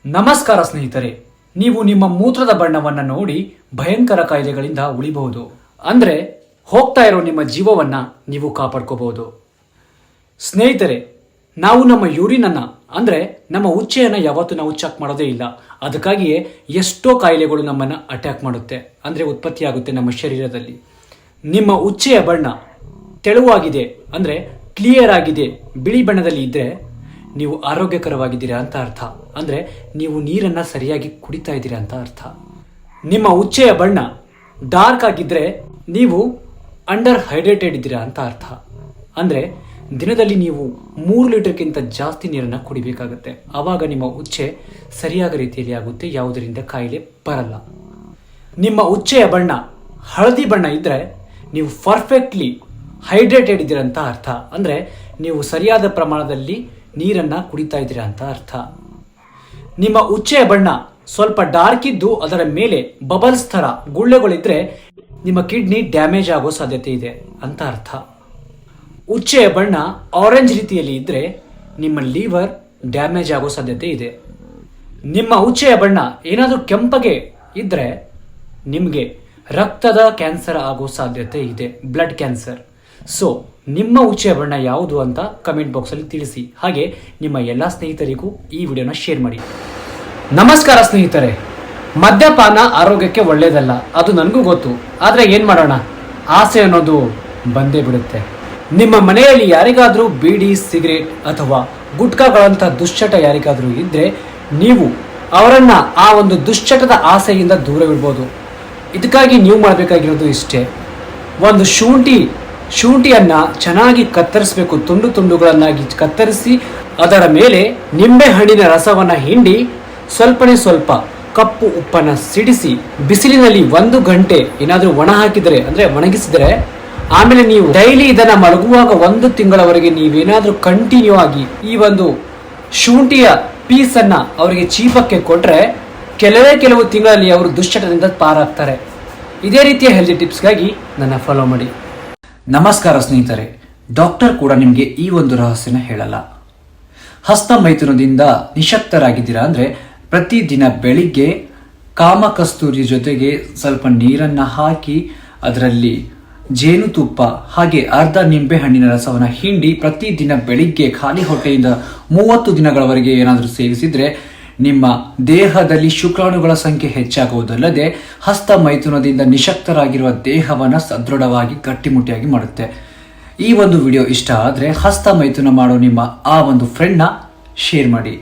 ನಮಸ್ಕಾರ ಸ್ನೇಹಿತರೆ, ನೀವು ನಿಮ್ಮ ಮೂತ್ರದ ಬಣ್ಣವನ್ನು ನೋಡಿ ಭಯಂಕರ ಕಾಯಿಲೆಗಳಿಂದ ಉಳಿಬಹುದು. ಅಂದ್ರೆ ಹೋಗ್ತಾ ಇರೋ ನಿಮ್ಮ ಜೀವವನ್ನ ನೀವು ಕಾಪಾಡ್ಕೋಬಹುದು. ಸ್ನೇಹಿತರೆ, ನಾವು ನಮ್ಮ ಯೂರಿನನ್ನ ಅಂದ್ರೆ ನಮ್ಮ ಉಚ್ಚೆಯನ್ನ ಯಾವತ್ತೂ ನಾವು ಚೆಕ್ ಮಾಡೋದೇ ಇಲ್ಲ. ಅದಕ್ಕಾಗಿಯೇ ಎಷ್ಟೋ ಕಾಯಿಲೆಗಳು ನಮ್ಮನ್ನ ಅಟ್ಯಾಕ್ ಮಾಡುತ್ತೆ, ಅಂದ್ರೆ ಉತ್ಪತ್ತಿಯಾಗುತ್ತೆ ನಮ್ಮ ಶರೀರದಲ್ಲಿ. ನಿಮ್ಮ ಉಚ್ಚೆಯ ಬಣ್ಣ ತೆಳುವಾಗಿದೆ ಅಂದ್ರೆ ಕ್ಲಿಯರ್ ಆಗಿದೆ, ಬಿಳಿ ಬಣ್ಣದಲ್ಲಿ ಇದ್ರೆ ನೀವು ಆರೋಗ್ಯಕರವಾಗಿದ್ದೀರಾ ಅಂತ ಅರ್ಥ. ಅಂದ್ರೆ ನೀವು ನೀರನ್ನ ಸರಿಯಾಗಿ ಕುಡಿತಾ ಇದ್ದೀರಾ ಅಂತ ಅರ್ಥ. ನಿಮ್ಮ ಉಚ್ಚೆಯ ಬಣ್ಣ ಡಾರ್ಕ್ ಆಗಿದ್ರೆ ನೀವು ಅಂಡರ್ ಹೈಡ್ರೇಟೆಡ್ ಇದ್ದೀರಾ ಅಂತ ಅರ್ಥ. ಅಂದ್ರೆ ದಿನದಲ್ಲಿ ನೀವು 3 ಲೀಟರ್ಗಿಂತ ಜಾಸ್ತಿ ನೀರನ್ನ ಕುಡಿಬೇಕಾಗುತ್ತೆ. ಆವಾಗ ನಿಮ್ಮ ಉಚ್ಚೆ ಸರಿಯಾದ ರೀತಿಯಲ್ಲಿ ಆಗುತ್ತೆ, ಯಾವುದರಿಂದ ಕಾಯಿಲೆ ಬರಲ್ಲ. ನಿಮ್ಮ ಉಚ್ಚೆಯ ಬಣ್ಣ ಹಳದಿ ಬಣ್ಣ ಇದ್ರೆ ನೀವು ಪರ್ಫೆಕ್ಟ್ಲಿ ಹೈಡ್ರೇಟೆಡ್ ಇದ್ದೀರಾ ಅಂತ ಅರ್ಥ. ಅಂದ್ರೆ ನೀವು ಸರಿಯಾದ ಪ್ರಮಾಣದಲ್ಲಿ ನೀರನ್ನ ಕುಡಿತಾ ಇದ್ದೀರಾ ಅಂತ ಅರ್ಥ. ನಿಮ್ಮ ಉಚ್ಚೆಯ ಬಣ್ಣ ಸ್ವಲ್ಪ ಡಾರ್ಕ್ ಇದ್ದು ಅದರ ಮೇಲೆ ಬಬಲ್ಸ್ ತರ ಗುಳ್ಳೆಗಳಿದ್ರೆ ನಿಮ್ಮ ಕಿಡ್ನಿ ಡ್ಯಾಮೇಜ್ ಆಗೋ ಸಾಧ್ಯತೆ ಇದೆ ಅಂತ ಅರ್ಥ. ಉಚ್ಚೆಯ ಬಣ್ಣ ಆರೆಂಜ್ ರೀತಿಯಲ್ಲಿ ಇದ್ರೆ ನಿಮ್ಮ ಲಿವರ್ ಡ್ಯಾಮೇಜ್ ಆಗೋ ಸಾಧ್ಯತೆ ಇದೆ. ನಿಮ್ಮ ಉಚ್ಚೆಯ ಬಣ್ಣ ಏನಾದರೂ ಕೆಂಪಗೆ ಇದ್ರೆ ನಿಮಗೆ ರಕ್ತದ ಕ್ಯಾನ್ಸರ್ ಆಗೋ ಸಾಧ್ಯತೆ ಇದೆ, ಬ್ಲಡ್ ಕ್ಯಾನ್ಸರ್. ಸೊ ನಿಮ್ಮ ಉಚ್ಚೆಯ ಬಣ್ಣ ಯಾವುದು ಅಂತ ಕಮೆಂಟ್ ಬಾಕ್ಸ್ ಅಲ್ಲಿ ತಿಳಿಸಿ. ಹಾಗೆ ನಿಮ್ಮ ಎಲ್ಲ ಸ್ನೇಹಿತರಿಗೂ ಈ ವಿಡಿಯೋನ ಶೇರ್ ಮಾಡಿ. ನಮಸ್ಕಾರ ಸ್ನೇಹಿತರೆ, ಮದ್ಯಪಾನ ಆರೋಗ್ಯಕ್ಕೆ ಒಳ್ಳೇದಲ್ಲ, ಅದು ನನಗೂ ಗೊತ್ತು. ಆದ್ರೆ ಏನ್ ಮಾಡೋಣ, ಆಸೆ ಅನ್ನೋದು ಬಂದೇ ಬಿಡುತ್ತೆ. ನಿಮ್ಮ ಮನೆಯಲ್ಲಿ ಯಾರಿಗಾದ್ರೂ ಬೀಡಿ, ಸಿಗರೇಟ್ ಅಥವಾ ಗುಟ್ಕಾಗಳಂತ ದುಶ್ಚಟ ಯಾರಿಗಾದ್ರೂ ಇದ್ರೆ ನೀವು ಅವರನ್ನ ಆ ಒಂದು ದುಶ್ಚಟದ ಆಸೆಯಿಂದ ದೂರವಿಡ್ಬೋದು. ಇದಕ್ಕಾಗಿ ನೀವು ಮಾಡಬೇಕಾಗಿರೋದು ಇಷ್ಟೇ. ಒಂದು ಶುಂಠಿಯನ್ನ ಚೆನ್ನಾಗಿ ಕತ್ತರಿಸಬೇಕು, ತುಂಡು ತುಂಡುಗಳನ್ನಾಗಿ ಕತ್ತರಿಸಿ ಅದರ ಮೇಲೆ ನಿಂಬೆ ಹಣ್ಣಿನ ರಸವನ್ನ ಹಿಂಡಿ ಸ್ವಲ್ಪ ಕಪ್ಪು ಉಪ್ಪನ್ನ ಸಿಡಿಸಿ ಬಿಸಿಲಿನಲ್ಲಿ 1 ಗಂಟೆ ಏನಾದ್ರೂ ಒಣ ಹಾಕಿದರೆ ಅಂದ್ರೆ ಒಣಗಿಸಿದರೆ, ಆಮೇಲೆ ನೀವು ಡೈಲಿ ಇದನ್ನ ಮಲಗುವಾಗ 1 ತಿಂಗಳವರೆಗೆ ನೀವೇನಾದ್ರೂ ಕಂಟಿನ್ಯೂ ಆಗಿ ಈ ಒಂದು ಶುಂಠಿಯ ಪೀಸ್ ಅನ್ನ ಅವರಿಗೆ ಚೀಪಕ್ಕೆ ಕೊಟ್ರೆ ಕೆಲವು ತಿಂಗಳಲ್ಲಿ ಅವರು ದುಶ್ಚಟದಿಂದ ಪಾರಾಗ್ತಾರೆ. ಇದೇ ರೀತಿಯ ಹೆಲ್ದಿ ಟಿಪ್ಸ್ಗಾಗಿ ನನ್ನ ಫಾಲೋ ಮಾಡಿ. ನಮಸ್ಕಾರ ಸ್ನೇಹಿತರೆ, ಡಾಕ್ಟರ್ ಕೂಡ ನಿಮಗೆ ಈ ಒಂದು ರಹಸ್ಯನ ಹೇಳಲ್ಲ. ಹಸ್ತ ಮೈಥುನದಿಂದ ನಿಶಕ್ತರಾಗಿದ್ದೀರಾ ಅಂದ್ರೆ ಪ್ರತಿದಿನ ಬೆಳಿಗ್ಗೆ ಕಾಮಕಸ್ತೂರಿ ಜೊತೆಗೆ ಸ್ವಲ್ಪ ನೀರನ್ನ ಹಾಕಿ ಅದರಲ್ಲಿ ಜೇನುತುಪ್ಪ ಹಾಗೆ ಅರ್ಧ ನಿಂಬೆ ಹಣ್ಣಿನ ರಸವನ್ನ ಹಿಂಡಿ ಪ್ರತಿದಿನ ಬೆಳಿಗ್ಗೆ ಖಾಲಿ ಹೊಟ್ಟೆಯಿಂದ 30 ದಿನಗಳವರೆಗೆ ಏನಾದರೂ ಸೇವಿಸಿದ್ರೆ ನಿಮ್ಮ ದೇಹದಲ್ಲಿ ಶುಕ್ರಾಣುಗಳ ಸಂಖ್ಯೆ ಹೆಚ್ಚಾಗುವುದಲ್ಲದೆ ಹಸ್ತ ಮೈಥುನದಿಂದ ನಿಶಕ್ತರಾಗಿರುವ ದೇಹವನ್ನು ಸದೃಢವಾಗಿ ಗಟ್ಟಿಮುಟ್ಟಿಯಾಗಿ ಮಾಡುತ್ತೆ. ಈ ಒಂದು ವಿಡಿಯೋ ಇಷ್ಟ ಆದರೆ ಹಸ್ತ ಮೈಥುನ ಮಾಡೋ ನಿಮ್ಮ ಆ ಒಂದು ಫ್ರೆಂಡ್ನ ಶೇರ್ ಮಾಡಿ.